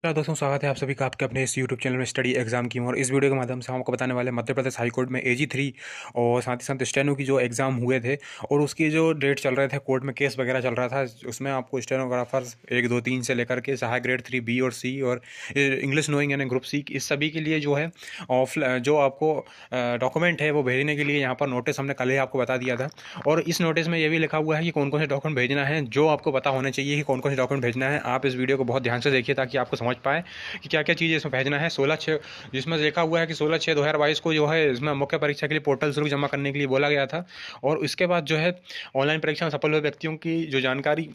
क्या दोस्तों, स्वागत है आप सभी का आपके अपने इस यूट्यूब चैनल में स्टडी एग्जाम की। और इस वीडियो के माध्यम से हम आपको बताने वाले हैं मध्य प्रदेश हाई कोर्ट में AG 3 और साथ ही साथ स्टेनो की जो एग्ज़ाम हुए थे और उसकी जो डेट चल रहे थे, कोर्ट में केस वगैरह चल रहा था। उसमें आपको स्टेनोग्राफर्स 1 2 3 से लेकर के सहायक ग्रेड 3B और C और इंग्लिश नोइंग यानी ग्रुप C, इस सभी के लिए जो है ऑफ जो आपको डॉक्यूमेंट है वो भेजने के लिए यहाँ पर नोटिस हमने कल ही आपको बता दिया था। और इस नोटिस में ये भी लिखा हुआ है कि कौन कौन से डॉक्यूमेंट भेजना है, जो आपको पता होने चाहिए कि कौन कौन से डॉक्यूमेंट भेजना है। आप इस वीडियो को बहुत ध्यान से देखिए ताकि आपको समझ पाए कि क्या क्या चीज़ इसमें भेजना है। 16/6 जिसमें लिखा हुआ है कि 16/6/2022 को जो है इसमें मुख्य परीक्षा के लिए पोर्टल शुल्क जमा करने के लिए बोला गया था। और इसके बाद जो है ऑनलाइन परीक्षा में सफल हुए व्यक्तियों की जो जानकारी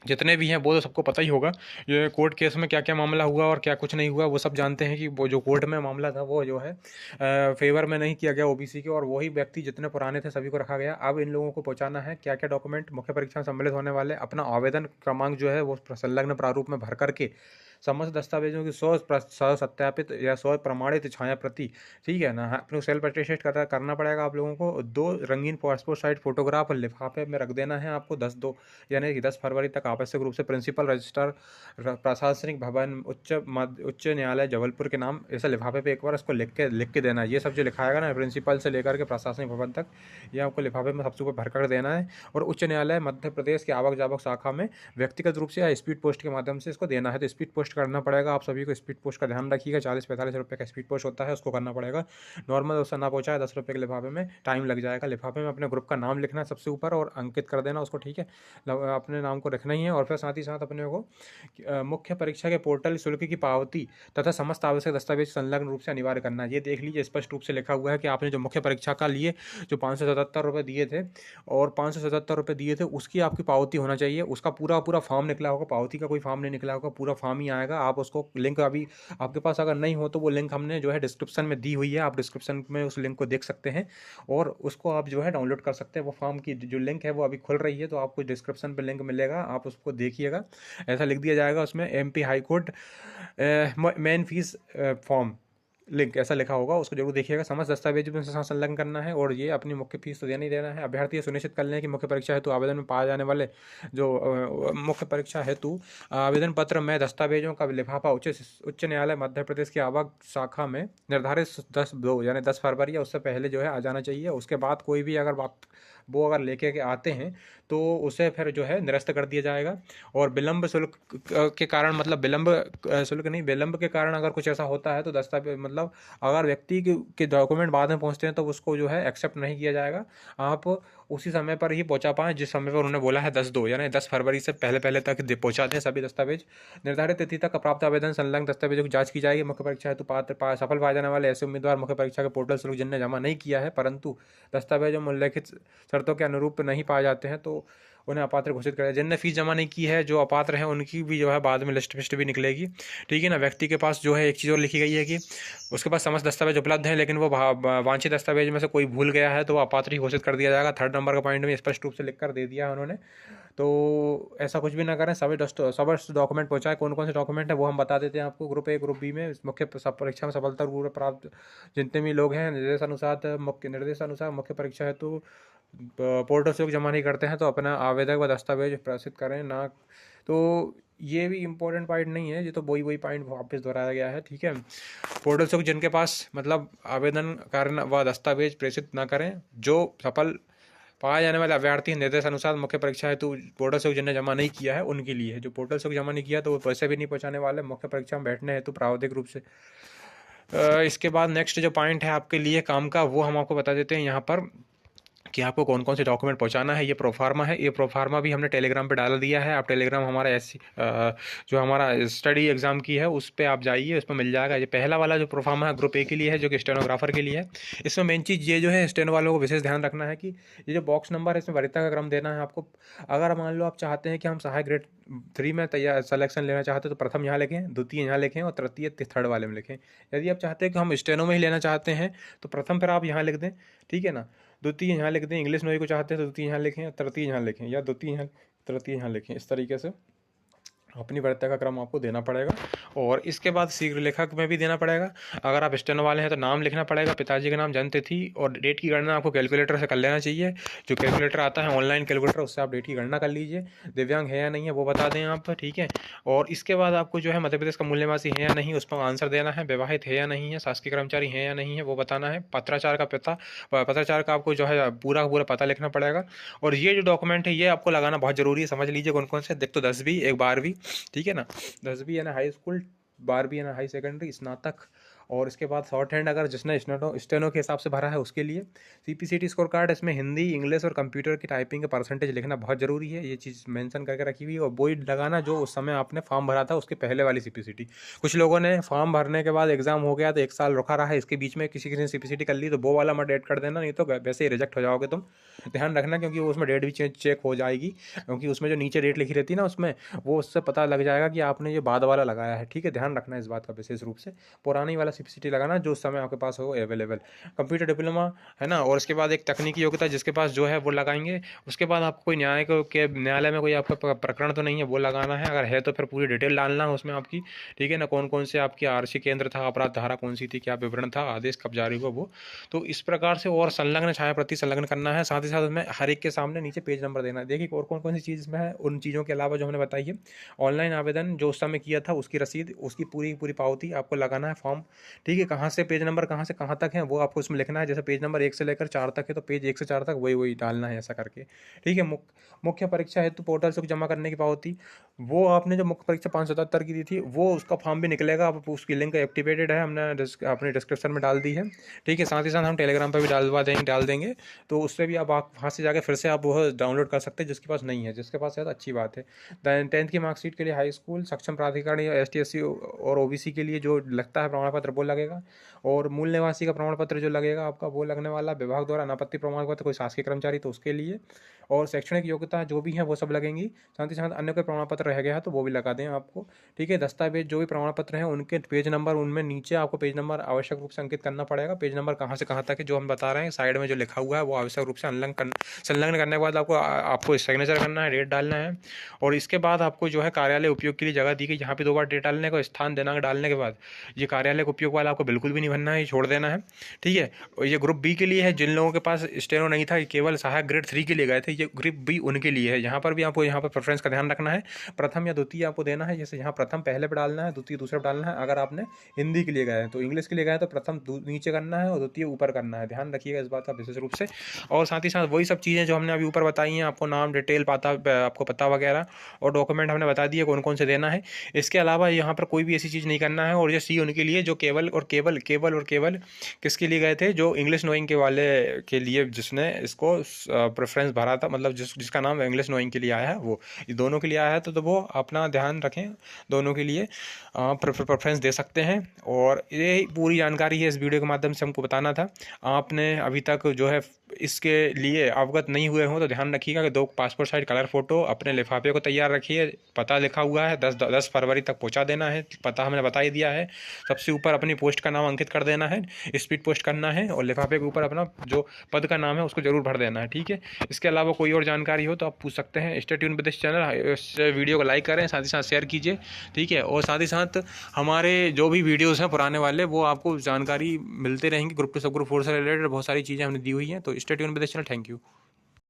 जितने भी हैं वो तो सबको पता ही होगा। ये कोर्ट केस में क्या क्या मामला हुआ और क्या कुछ नहीं हुआ वो सब जानते हैं कि वो जो कोर्ट में मामला था वो जो है फेवर में नहीं किया गया OBC के, और वही व्यक्ति जितने पुराने थे सभी को रखा गया। अब इन लोगों को पहुंचाना है क्या क्या डॉक्यूमेंट मुख्य परीक्षा में सम्मिलित होने वाले, अपना आवेदन क्रमांक जो है वो संलग्न प्रारूप में भर करके समस्त दस्तावेजों की 100 सत्यापित या 100 प्रमाणित छाया प्रति, ठीक है ना, अपने सेल्फ अटेस्टेड करना पड़ेगा आप लोगों को। 2 रंगीन पासपोर्ट साइज फोटोग्राफ लिफाफे में रख देना है आपको 10/2 यानी कि 10 फरवरी तक आवश्यक रूप से प्रिंसिपल रजिस्ट्रार प्रशासनिक भवन उच्च न्यायालय जबलपुर के नाम ऐसे लिफाफे पे एक बार इसको लिख के देना है। ये सब जो लिखाएगा ना प्रिंसिपल से लेकर के प्रशासनिक भवन तक, ये आपको लिफाफे में सबसे ऊपर भर कर देना है। और उच्च न्यायालय मध्य प्रदेश के आवक जावक शाखा में व्यक्तिगत रूप से या स्पीड पोस्ट के माध्यम से इसको देना है। तो स्पीड पोस्ट करना पड़ेगा आप सभी को। स्पीड पोस्ट का ध्यान रखिएगा, 40-45 रुपये का स्पीड पोस्ट होता है, उसको करना पड़ेगा। नॉर्मल उससे ना पहुँचाए 10 रुपये के लिफाफे में टाइम लग जाएगा। लिफाफे में अपने ग्रुप का नाम लिखना है सबसे ऊपर और अंकित कर देना उसको, ठीक है। अपने नाम को रखना ही है। और फिर साथ ही साथ अपने को मुख्य परीक्षा के पोर्टल शुल्क की पावती तथा समस्त आवश्यक दस्तावेज संलग्न रूप से अनिवार्य करना है। ये देख लीजिए, स्पष्ट रूप से लिखा हुआ है कि आपने जो मुख्य परीक्षा का लिए जो 577 रुपये दिए थे और 577 रुपये दिए थे उसकी आपकी पावती होना चाहिए। उसका पूरा पूरा फॉर्म निकला होगा, पावती का कोई फॉर्म नहीं निकला होगा, पूरा फॉर्म ही आएगा। आप उसको लिंक अभी आपके पास अगर नहीं हो तो वो लिंक हमने जो है डिस्क्रिप्शन में दी हुई है, आप डिस्क्रिप्शन में उस लिंक को देख सकते हैं और उसको आप जो है डाउनलोड कर सकते हैं। वो फॉर्म की जो लिंक है वो अभी खुल रही है, तो आपको डिस्क्रिप्शन पे लिंक मिलेगा, आप उसको देखिएगा। ऐसा लिख दिया जाएगा उसमें MP high court main fees form link, ऐसा लिखा होगा, उसको जरूर देखिएगा। समस्त दस्तावेज में साथ संलग्न करना है और ये अपनी मुख्य फीस तो देना ही देना है। अभ्यर्थी ये सुनिश्चित कर लें कि मुख्य परीक्षा हेतु आवेदन में पाए जाने वाले जो मुख्य परीक्षा हेतु आवेदन पत्र में दस्तावेजों का लिफाफा उच्च न्यायालय मध्य प्रदेश की आवक शाखा में निर्धारित 10/2 यानी 10 फरवरी या उससे पहले जो है आ जाना चाहिए। उसके बाद कोई भी अगर वो अगर लेके के आते हैं तो उसे फिर जो है निरस्त कर दिया जाएगा। और विलंब शुल्क के कारण, मतलब विलंब शुल्क नहीं, विलंब के कारण अगर कुछ ऐसा होता है तो दस्तावेज मतलब अगर व्यक्ति के डॉक्यूमेंट बाद में पहुंचते हैं तो उसको जो है एक्सेप्ट नहीं किया जाएगा। आप उसी समय पर ही पहुंचा पाएँ जिस समय पर उन्होंने बोला है 10/2 यानी 10 फरवरी से पहले पहले तक पहुंचा दें सभी दस्तावेज। निर्धारित तिथि तक प्राप्त आवेदन संलग्न दस्तावेजों की जांच की जाएगी। मुख्य परीक्षा हेतु सफल पाए जाने वाले ऐसे उम्मीदवार मुख्य परीक्षा के पोर्टल शुल्क जिनने जमा नहीं किया है परंतु दस्तावेजों में उल्लेखित शर्तों के अनुरूप नहीं पाए जाते हैं तो उन्हें अपात्र घोषित करें। जिनने फीस जमा नहीं की है, जो अपात्र हैं, उनकी भी जो है बाद में लिस्ट भी निकलेगी, ठीक है ना। व्यक्ति के पास जो है एक चीज़ और लिखी गई है कि उसके पास समस्त दस्तावेज उपलब्ध हैं लेकिन वो वांछित दस्तावेज में से कोई भूल गया है तो वो अपात्र ही घोषित कर दिया जाएगा। 3rd नंबर का पॉइंट में स्पष्ट रूप से लिख कर दे दिया है उन्होंने। तो ऐसा कुछ भी ना करें, सभी डॉक्यूमेंट पहुंचाएं। कौन कौन से डॉक्यूमेंट है वो हम बता देते हैं आपको। ग्रुप B में मुख्य परीक्षा में सफलतापूर्वक प्राप्त जितने भी लोग हैं निर्देशानुसार मुख्य परीक्षा है तो पोर्टल से जमा नहीं करते हैं तो अपना आवेदक व दस्तावेज प्रदर्शित करें ना। तो ये भी इम्पोर्टेंट पॉइंट नहीं है, ये तो वही पॉइंट वापस दोहराया गया है, ठीक है। पोर्टल से जिनके पास मतलब आवेदन करना व दस्तावेज प्रेषित ना करें, जो सफल पाए जाने वाले अभ्यर्थी निर्देश अनुसार मुख्य परीक्षा हेतु पोर्टल से जिन्हें जमा नहीं किया है उनके लिए है। जो पोर्टल से जमा नहीं किया तो वो पैसे भी नहीं पहुंचाने वाले मुख्य परीक्षा में बैठने हेतु प्रावधानिक रूप से। इसके बाद नेक्स्ट जो पॉइंट है आपके लिए काम का वो हम आपको बता देते हैं यहाँ पर कि आपको कौन कौन से डॉक्यूमेंट पहुंचाना है। ये प्रोफार्मा है, ये प्रोफार्मा भी हमने टेलीग्राम पे डाल दिया है। आप टेलीग्राम हमारा जो हमारा स्टडी एग्जाम की है उस पर आप जाइए, उस पर मिल जाएगा। ये पहला वाला जो प्रोफार्मा है ग्रुप A के लिए है जो कि स्टेनोग्राफर के लिए है। इसमें मेन चीज़ ये जो है स्टेनो वालों को विशेष ध्यान रखना है कि ये जो बॉक्स नंबर है इसमें वरीयता का क्रम देना है आपको। अगर मान लो आप चाहते हैं कि हम सहायक ग्रेड 3 में तैयार सेलेक्शन लेना चाहते हैं तो प्रथम यहाँ लिखें, द्वितीय यहाँ लिखें और तृतीय 3rd वाले में लिखें। यदि आप चाहते हैं कि हम स्टेनो में ही लेना चाहते हैं तो प्रथम फिर आप यहाँ लिख दें, ठीक है ना। द्वितीय यहाँ लिख दें, इंग्लिश नोई को चाहते हैं तो द्वितीय यहाँ लिखें, तृतीय यहाँ लिखें, या द्वितीय यहाँ तृतीय यहाँ लिखें, इस तरीके से अपनी वरीयता का क्रम आपको देना पड़ेगा। और इसके बाद शीघ्र लेखक में भी देना पड़ेगा। अगर आप स्टेनो वाले हैं तो नाम लिखना पड़ेगा, पिताजी का नाम, जन्म तिथि और डेट की गणना आपको कैलकुलेटर से कर लेना चाहिए। जो कैलकुलेटर आता है ऑनलाइन कैलकुलेटर, उससे आप डेट की गणना कर लीजिए। दिव्यांग है या नहीं है वो बता दें आप, ठीक है। और इसके बाद आपको जो है मध्य प्रदेश का मूल निवासी है या नहीं, उस पर आंसर देना है। विवाहित है या नहीं है, शासकीय कर्मचारी है या नहीं है वो बताना है। पत्राचार का पत्राचार का आपको जो है पूरा पूरा पता लिखना पड़ेगा। और ये जो डॉक्यूमेंट है ये आपको लगाना बहुत जरूरी है। समझ लीजिए कौन कौन से, देख तो 10वीं, एक 12वीं, ठीक है ना, 10वीं यानी हाई स्कूल, 12वीं यानी हाई सेकेंडरी, स्नातक। और इसके बाद शॉर्ट हैंड अगर जिसने स्टेनो के हिसाब से भरा है उसके लिए। सीपीसीटी स्कोर कार्ड, इसमें हिंदी, इंग्लिश और कंप्यूटर की टाइपिंग का परसेंटेज लिखना बहुत जरूरी है। ये चीज़ मेंशन करके रखी हुई है। और वही लगाना जो उस समय आपने फॉर्म भरा था उसके पहले वाली सीपीसीटी। कुछ लोगों ने फॉर्म भरने के बाद एग्जाम हो गया तो 1 साल रुका रहा है, इसके बीच में किसी ने सीपीसीटी कर ली तो वो वाला मत ऐड कर देना, नहीं तो वैसे ही रिजेक्ट हो जाओगे तुम। ध्यान रखना, क्योंकि उसमें डेट भी चेक हो जाएगी। क्योंकि उसमें जो नीचे डेट लिखी रहती है ना, उसमें वो उससे पता लग जाएगा कि आपने ये बाद वाला लगाया है, ठीक है। ध्यान रखना इस बात का विशेष रूप से। पुरानी वाला सीपीसीटी लगाना जो उस समय आपके पास हो अवेलेबल। कंप्यूटर डिप्लोमा है ना, और उसके बाद एक तकनीकी योग्यता जिसके पास जो है वो लगाएंगे। उसके बाद आपको कोई न्यायालय में कोई आपका प्रकरण तो नहीं है वो लगाना है। अगर है तो फिर पूरी डिटेल डालना है उसमें आपकी, ठीक है ना। कौन कौन से आपकी आरसी केंद्र था, अपराध धारा कौन सी थी, क्या विवरण था, आदेश कब जारी हुआ वो। तो इस प्रकार से और संलग्न छाया प्रति संलग्न करना है। साथ ही साथ उसमें हर एक के सामने नीचे पेज नंबर देना है। देखिए और कौन कौन सी चीज़ इसमें है, उन चीज़ों के अलावा जो हमने बताई है। ऑनलाइन आवेदन जो उस समय किया था उसकी रसीद, उसकी पूरी पूरी पावती आपको लगाना है फॉर्म, ठीक है। कहाँ से पेज नंबर कहाँ से कहाँ तक है वो आपको उसमें लिखना है। जैसे पेज नंबर 1 से लेकर 4 तक है तो पेज 1 से 4 तक वही वही डालना है, ऐसा करके, ठीक है। मुख्य परीक्षा हेतु पोर्टल से जमा करने की पावती, वो आपने जो मुख्य परीक्षा 577 की दी थी वो उसका फॉर्म भी निकलेगा। आप उसकी लिंक एक्टिवेटेड है, हमने अपने डिस्क्रिप्शन में डाल दी है, ठीक है। साथ ही साथ हम टेलीग्राम पर भी डाल देंगे। तो उससे भी आप वहाँ से जाकर फिर से आप वो डाउनलोड कर सकते हैं, जिसके पास नहीं है। जिसके पास है तो अच्छी बात है। 10th की मार्कशीट के लिए हाई स्कूल, सक्षम प्राधिकरण या ST SC और OBC के लिए जो लगता है प्रमाण पत्र वो लगेगा। और मूल निवासी का प्रमाण पत्र जो लगेगा आपका वो लगने वाला। विभाग द्वारा अनापत्ति प्रमाण पत्र, कोई शासकीय कर्मचारी तो उसके लिए। और शैक्षणिक योग्यता जो भी है वो सब लगेंगी। साथ ही साथ अन्य कोई प्रमाण पत्र रह गया है तो वो भी लगा दें आपको, ठीक है। दस्तावेज जो भी प्रमाण पत्र हैं उनके पेज नंबर, उनमें नीचे आपको पेज नंबर आवश्यक रूप से अंकित करना पड़ेगा। पेज नंबर कहाँ से कहाँ तक है जो हम बता रहे हैं साइड में जो लिखा हुआ है वो आवश्यक रूप से संलग्न करने के बाद आपको सिग्नेचर करना है, डेट डालना है। और इसके बाद आपको जो है कार्यालय उपयोग के लिए जगह दी गई, यहाँ पे 2 बार डेट डालने का, स्थान दिनांक डालने के बाद ये कार्यालय उपयोग वाला आपको बिल्कुल भी नहीं भरना है, छोड़ देना है, ठीक है। और ये ग्रुप बी के लिए है, जिन लोगों के पास स्टेनो नहीं था, केवल सहायक ग्रेड 3 के लिए गए थे, ये ग्रुप बी उनके लिए है। यहाँ पर भी आपको यहाँ पर प्रेफरेंस का ध्यान रखना है। प्रथम या द्वितीय आपको देना है। जैसे यहाँ प्रथम पहले पे डालना है, द्वितीय दूसरे पे डालना है। अगर आपने हिंदी के लिए गए हैं तो, इंग्लिश के लिए गए तो प्रथम नीचे करना है और द्वितीय ऊपर करना है। ध्यान रखिएगा इस बात का विशेष रूप से। और साथ ही साथ वही सब चीज़ें जो हमने अभी ऊपर बताई हैं, आपको नाम, डिटेल, आपको पता वगैरह और डॉक्यूमेंट हमने बता दिए कौन कौन से देना है। इसके अलावा यहाँ पर कोई भी ऐसी चीज़ नहीं करना है। और ये सी उनके लिए जो केवल और केवल किसके लिए गए थे, जो इंग्लिश नोइंग के वाले के लिए, जिसने इसको प्रेफरेंस भरा था, मतलब जिसका नाम इंग्लिश नोइंग के लिए आया है वो, दोनों के लिए आया है तो वो अपना ध्यान रखें, दोनों के लिए प्रेफरेंस दे सकते हैं। और ये पूरी जानकारी है इस वीडियो के माध्यम से हमको बताना था। आपने अभी तक जो है इसके लिए अवगत नहीं हुए हों तो ध्यान रखिएगा कि 2 पासपोर्ट साइज कलर फोटो अपने लिफाफे को तैयार रखिए। पता लिखा हुआ है 10 फरवरी तक पहुंचा देना है, पता हमने बता ही दिया है। सबसे ऊपर अपनी पोस्ट का नाम अंकित कर देना है, स्पीड पोस्ट करना है। और लिफाफे के ऊपर अपना जो पद का नाम है उसको जरूर भर देना है, ठीक है। इसके अलावा कोई और जानकारी हो तो आप पूछ सकते हैं। Stay tune with this channel, इस वीडियो को लाइक करें, साथ ही साथ शेयर कीजिए, ठीक है। और साथ ही साथ हमारे जो भी वीडियोज़ हैं पुराने वाले वो आपको जानकारी मिलते रहेंगी। ग्रुप टू सब ग्रुप 4 से रिलेटेड बहुत सारी चीज़ें हमने दी हुई हैं। तो stay tune with this channel. Thank you.